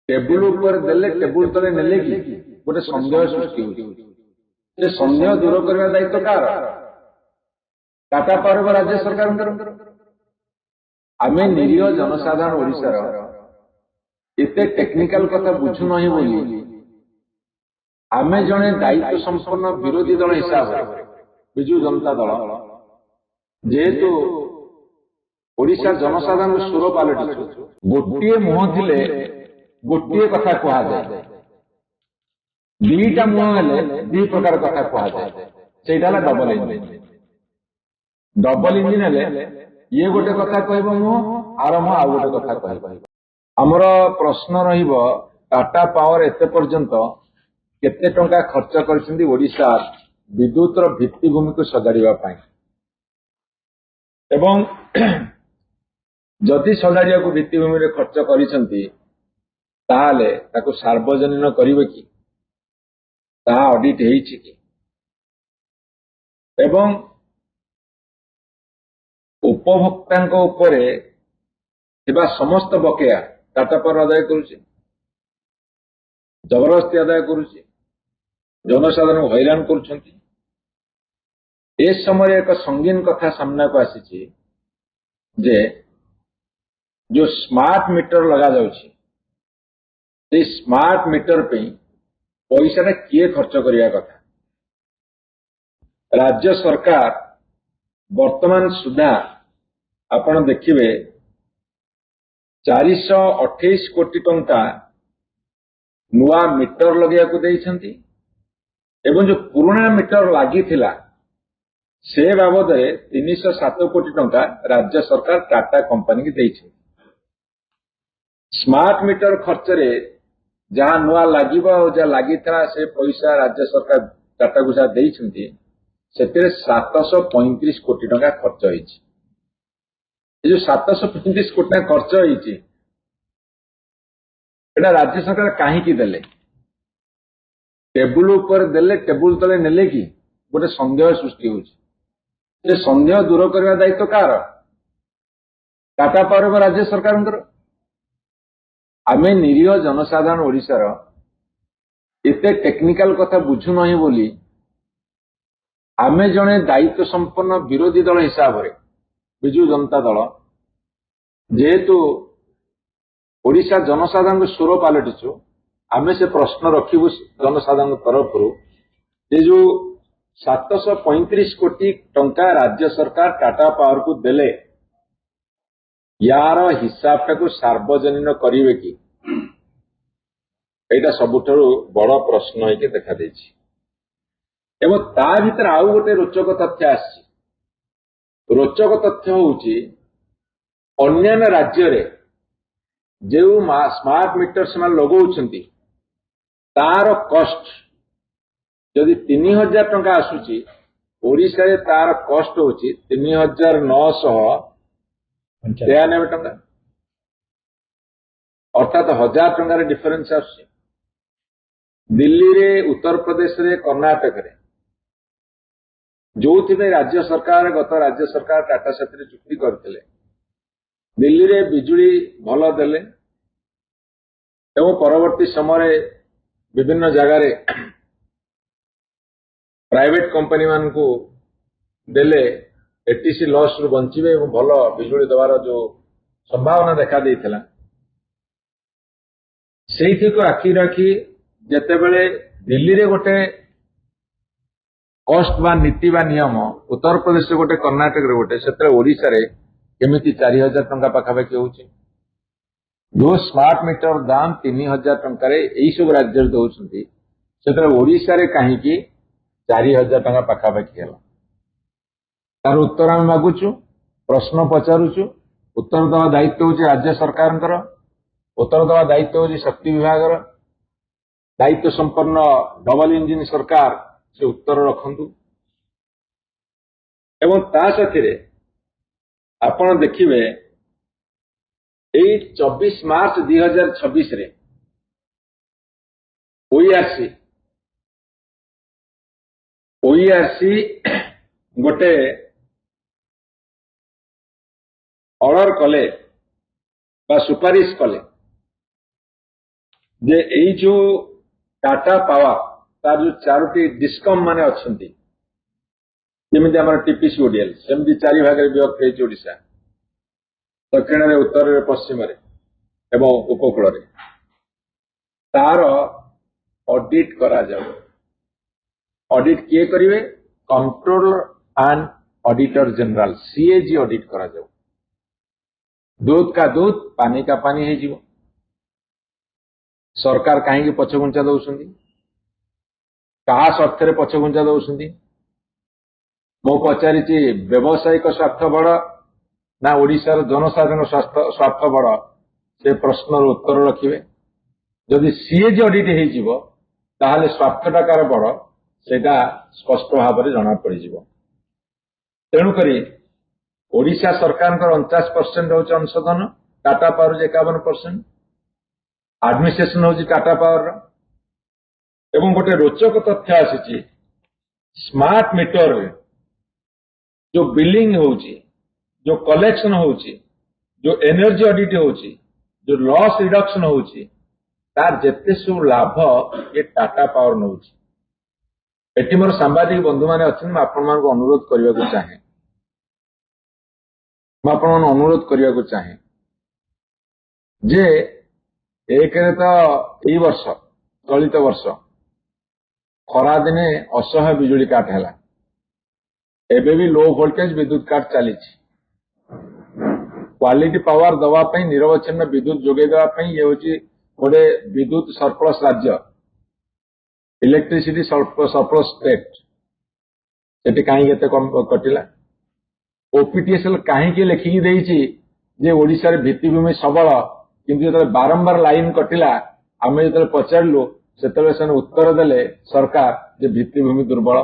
table ऊपर देले table तले नेले कि गोटे संदेह सृष्टि होती संदेह दूर करने दायित्व कार टाटा पावर राज्य सरकार आम निरीह जनसाधारण ओडिशार एते टेक्निकल कथा बुझु नहीं बोली आम जड़े दायित्व संपन्न विरोधी दल हिसाब से विजु जनता दल जेहेतु ओडिशा जनसाधारण सुर पालटि गोटे मुह थिले गोटे कथा कहुए दीटा मुह हेले दी प्रकार कथा कहुए से डबल इंजिन हेले ये गोटे कथा कह मुह आर मुह आउ गोटे कथा कह आमर प्रश्न रहिबो टाटा पावर एते पर्यंत केते टंका खर्च करछिंदी ओडिशा विद्युत भित्तिभूमि को सजाड़िबा पाई एवं जदि सजाड़िया को भित्तिभूमि रे खर्च करिसंती ताले ताको सार्वजनीन करिवे कि ताहा ऑडिट हेइछि कि एवं उपभोक्तांको उपरे थिबा समस्त बकेया टाटा पावर आदाय करुछि जबरदस्ती आदाय करुछि जनसाधारण हैरान करुछंती ए समय एक संगीन कथा सामना को आसीछि जे जो स्मार्ट मीटर लगा जाउछि से स्मार्ट मीटर पे पैसा किए खर्च करने कथा राज्य सरकार वर्तमान सुधा आपण देखिए 428 कोटी टंका नुआ मीटर लगे को देइछंती एवं जो पुराना मीटर लगी थिला से बाबद 307 कोटी टंका राज्य सरकार टाटा कंपनी की देइछंती स्मार्ट मीटर खर्च रे जहाँ नुआ लगे जहाँ लगी से पैसा राज्य सरकार टाटा को जहाँ देइछंती सेते 735 कोटी टंका खर्च होइछि जो 735 कोटी टंका खर्च होइछि एटा राज्य सरकार काहींकी देले टेबुल ऊपर देले टेबुल तले नेले कि गोटे संदेह सृष्टि होछि संदेह दूर करने दायित्व कार टाटा पावर राज्य सरकार आम निरीह जनसाधारण ओडिशार एते टेक्निकल कथा बुझु नहीं बोली आम जड़े दायित्व संपन्न विरोधी दल हिसाब से विजु जनता दल जेहेतु ओडिशा जनसाधारण सुर पालटिचु आम से प्रश्न रखिबु जनसाधारण तरफ ये जो 735 कोटी टंका राज्य सरकार टाटा पावर को देले यार हिसाब टाको सार्वजनीन करिवे कि एटा सबुठारु बड़ प्रश्न होके देखा देछि एवं ता भीतर आउ गोटे रोचक तथ्य आछि रोचक तथ्य होउछि अन्य राज्य रे जो स्मार्ट मीटर से लगौछंती तार कॉस्ट जदि 3000 टंका आसुची ओडिशा रे तार कॉस्ट होउछि 3993 टंका अर्थात 1000 टंका रे डिफरेंस आसुची दिल्ली रे उत्तर प्रदेश रे कर्नाटक रे जो राज्य सरकार गत राज्य सरकार टाटा साथी चुक्ति करते दिल्ली रे बिजुली भल देले एवं परवर्ती समय विभिन्न जगह रे प्राइवेट कंपनी मान को देले एटीसी लॉस रु बंचिबे एवं भल बिजुली देवार जो संभावना देखा देइथिला सेठी को आखि राखी जेतेबेले दिल्ली रे गोटे कॉस्ट बा नीति बा नियम उत्तर प्रदेश रे गोटे कर्नाटक रे गोटे सेते ओडिशा रे केमिति 4000 टंका पाखापाखि होउछि जो स्मार्ट मीटर दाम 3000 टंका रे एई सब राज्य रे दउछंती सेते ओडिशा रे काहे कि 4000 टंका पाखापाखि होला तार उत्तर आम मागुछु प्रश्न पचारुछु उत्तर दवा दायित्व होछि राज्य सरकारଙ୍କର उत्तर दवा दायित्व होछि शक्ति विभागर दायित्व संपन्न डबल इंजिन सरकार से उत्तर रखंतु एवं ता साथी आपण देखिबे एई 24 मार्च 2026 रे ओईआरसी गोटे ऑर्डर कले बा सुपारिश कले ଯେ ଏଇ ଯୋଉ टाटा पावर तार जो चारोटी डिस्कम माने अच्छी जमी आम टीपीसी ओडीएल सेमती चारि भाग विभक्त होशा दक्षिण में उत्तर में पश्चिम एवं उपकूल तार ऑडिट करा जाओ ऑडिट किए करिवे controller and auditor general CAG audit करा जाओ दूध का दूध पानी का पानी है जीवो सरकार कहीं पछघुंचा दौरान क्या स्वार्थ पछघुंचा दौरान मु पचारि व्यावसायिक स्वार्थ बड़ ना ओडिशार जनसाधारण स्वार्थ बड़ से प्रश्नर उत्तर रखिए जदि सीएजी ऑडिट हो ताहले स्वार्थटा कार बड़ सेटा स्पष्ट भाव में जना पड़ तेणुक ओडिशा सरकार 49% हूँ अंशधन टाटा पावर 51% एडमिनिस्ट्रेशन हूँ टाटा पावर एवं गोटे रोचक तथ्य आसी स्मार्ट मीटर जो बिलिंग होची जो कलेक्शन होची जो एनर्जी ऑडिट होची जो लॉस रिडक्शन होची तार जेते सब लाभ ये टाटा पावर नौची एटी मोर सांबादिक बंधु माने अच्छे मैं आपण मानको अनुरोध करने को चाहे अनुरोध करने को चाहे जे एक तो यही वर्ष चलित वर्ष खरा दिने असह्य बिजुली काट है एबे भी लो वोल्टेज विद्युत काट चली क्वालिटी पावर दवाई निरवच्छिन्न विद्युत जोगे देवाई ये हूँ गोटे विद्युत सरप्लस राज्य इलेक्ट्रिसिटी सरप्लस स्टेट से कहीं कटिला ओपीटीएसएल कहीं लिखिकी देइछि जे ओडिशा रे भित्तिभूमि सबल किंतु जो बारंबार लाइन कटिला आम जो पचारू से उत्तर देले सरकार जे भित्तिभूमि दुर्बल